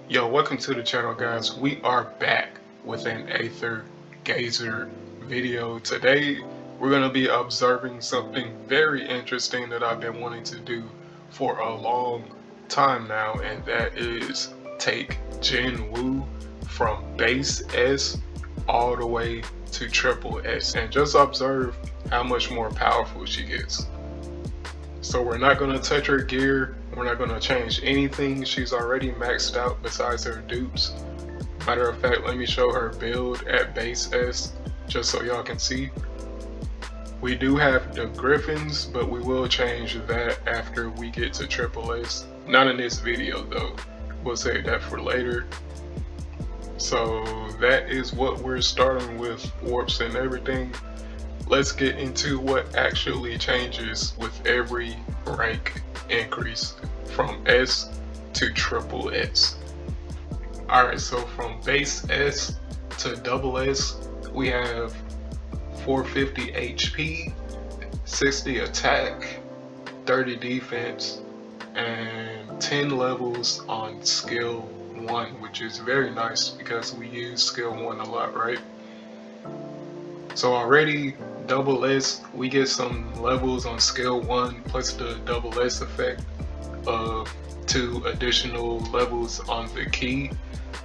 Yo, welcome to the channel, guys. We are back with an Aether Gazer video. Today we're going to be observing something very interesting that I've been wanting to do for a long time now, and that is take Jinwu from base S all the way to triple S and just observe how much more powerful she gets. So we're not going to touch her gear, we're not going to change anything. She's already maxed out besides her dupes. Matter of fact, let me show her build at base S just so y'all can see. We do have the Griffins, but we will change that after we get to triple S. Not in this video though, we'll save that for later. So that is what we're starting with, warps and everything. Let's get into what actually changes with every rank increase from S to triple S. Alright, so from base S to double S, we have 450 HP, 60 attack, 30 defense, and 10 levels on skill 1, which is very nice because we use skill 1 a lot, right? So already double S, we get some levels on skill 1 plus the double S effect of 2 additional levels on the key.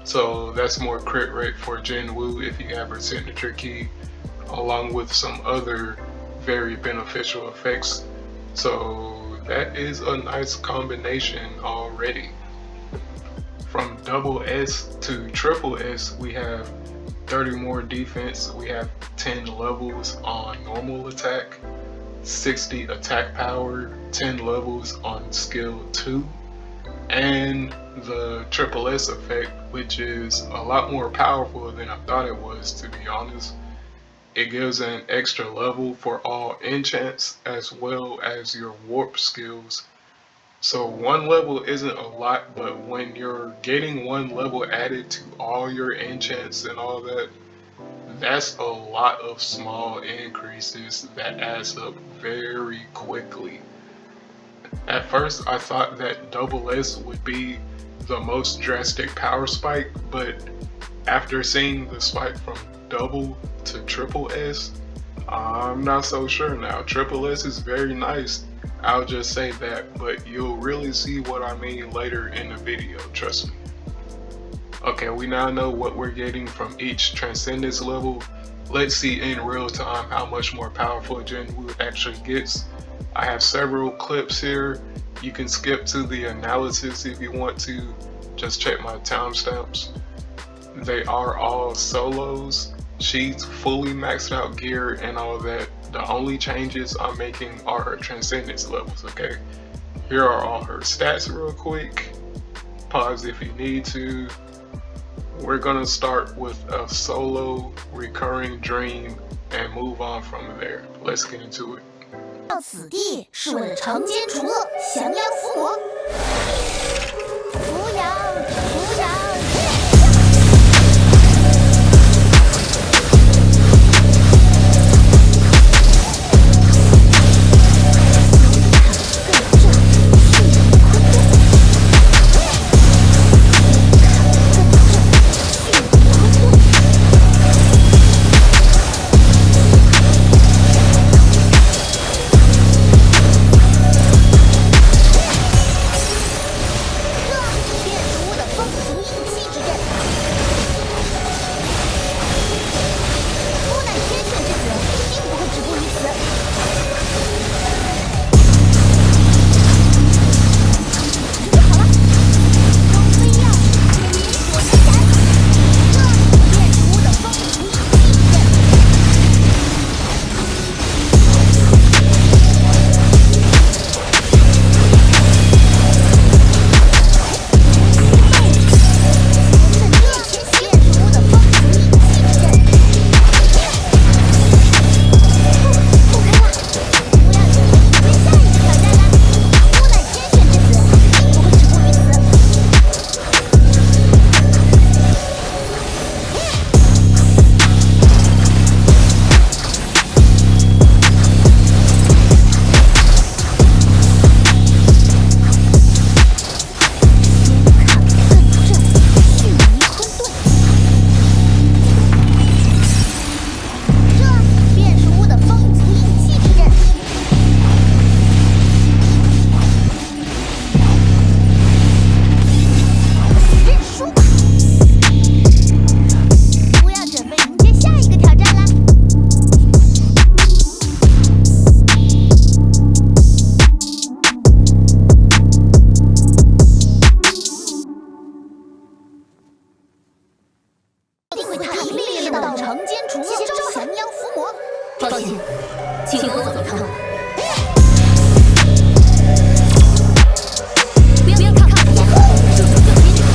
So that's more crit rate for Jinwu if you have her signature key, along with some other very beneficial effects. So that is a nice combination already. From double S to triple S, we have 30 more defense, we have 10 levels on normal attack, 60 attack power, 10 levels on skill 2, and the triple S effect, which is a lot more powerful than I thought it was, to be honest. It gives an extra level for all enchants as well as your warp skills. So 1 level isn't a lot, but when you're getting 1 level added to all your enchants and all that, that's a lot of small increases that adds up very quickly. At first I thought that double S would be the most drastic power spike, but after seeing the spike from double to triple S, I'm not so sure now. Triple S is very nice, I'll just say that, but you'll really see what I mean later in the video, trust me. Okay, we now know what we're getting from each Transcendence level. Let's see in real time how much more powerful Jinwu actually gets. I have several clips here. You can skip to the analysis if you want to. Just check my timestamps. They are all solos. She's fully maxed out gear and all that. The only changes I'm making are her Transcendence levels, okay? Here are all her stats real quick. Pause if you need to. We're gonna start with a solo recurring dream and move on from there. Let's get into it. 到此地是为了惩奸除恶，降妖伏魔。扶摇，扶摇。情，请给我走一趟。不要看，就给你一步。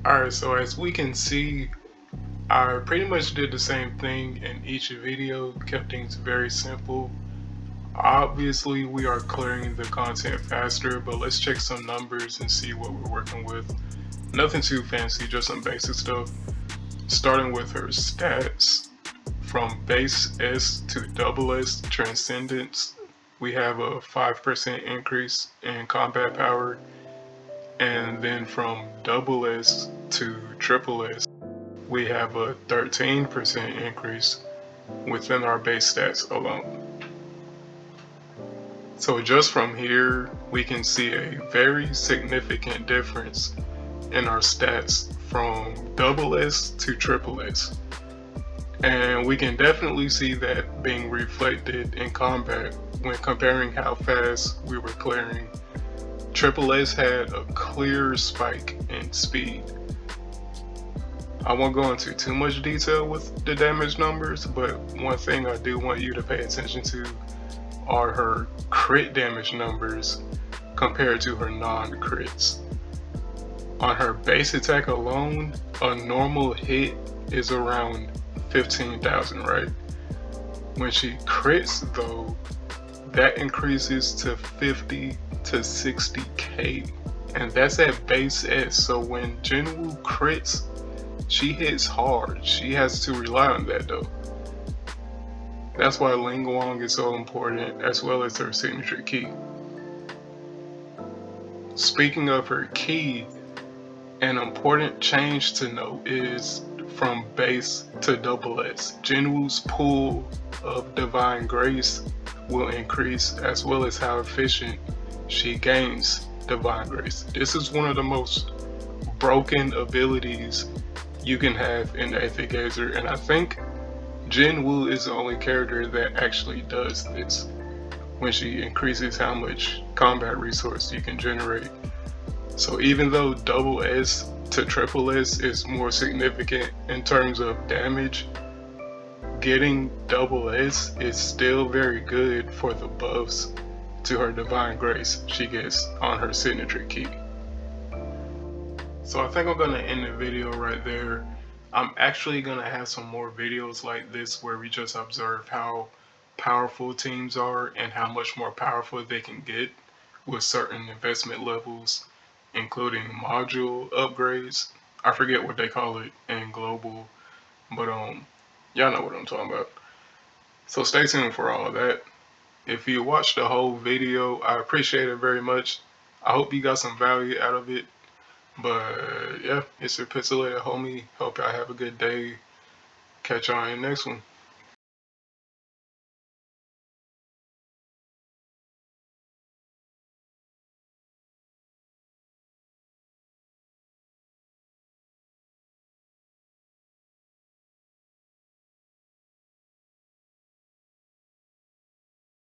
Alright, so as we can see, I pretty much did the same thing in each video, kept things very simple. Obviously, we are clearing the content faster, but let's check some numbers and see what we're working with. Nothing too fancy, just some basic stuff. Starting with her stats, from base S to double S Transcendence, we have a 5% increase in combat power. And then from double S to triple S, we have a 13% increase within our base stats alone. So just from here, we can see a very significant difference in our stats from double S to triple S. And we can definitely see that being reflected in combat when comparing how fast we were clearing. Triple S had a clear spike in speed. I won't go into too much detail with the damage numbers, but one thing I do want you to pay attention to are her crit damage numbers compared to her non-crits. On her base attack alone, a normal hit is around 15,000, right? When she crits though, that increases to 50 to 60k, and that's at base S. So when Jinwu crits, she hits hard. She has to rely on that though. That's why Ling Wang is so important, as well as her signature key. Speaking of her key, an important change to note is from base to double S. Jinwu's pool of divine grace will increase, as well as how efficient she gains divine grace. This is one of the most broken abilities you can have in Aether Gazer, and I think Jinwu is the only character that actually does this when she increases how much combat resource you can generate. So even though double S to triple S is more significant in terms of damage, getting double S is still very good for the buffs to her divine grace she gets on her signature key. So I think I'm gonna end the video right there. I'm actually gonna have some more videos like this where we just observe how powerful teams are and how much more powerful they can get with certain investment levels, including module upgrades. I forget what they call it in global, but y'all know what I'm talking about. So stay tuned for all of that. If you watched the whole video, I appreciate it very much. I hope you got some value out of it. But yeah, it's your pixelated homie. Hope y'all have a good day. Catch y'all in the next one.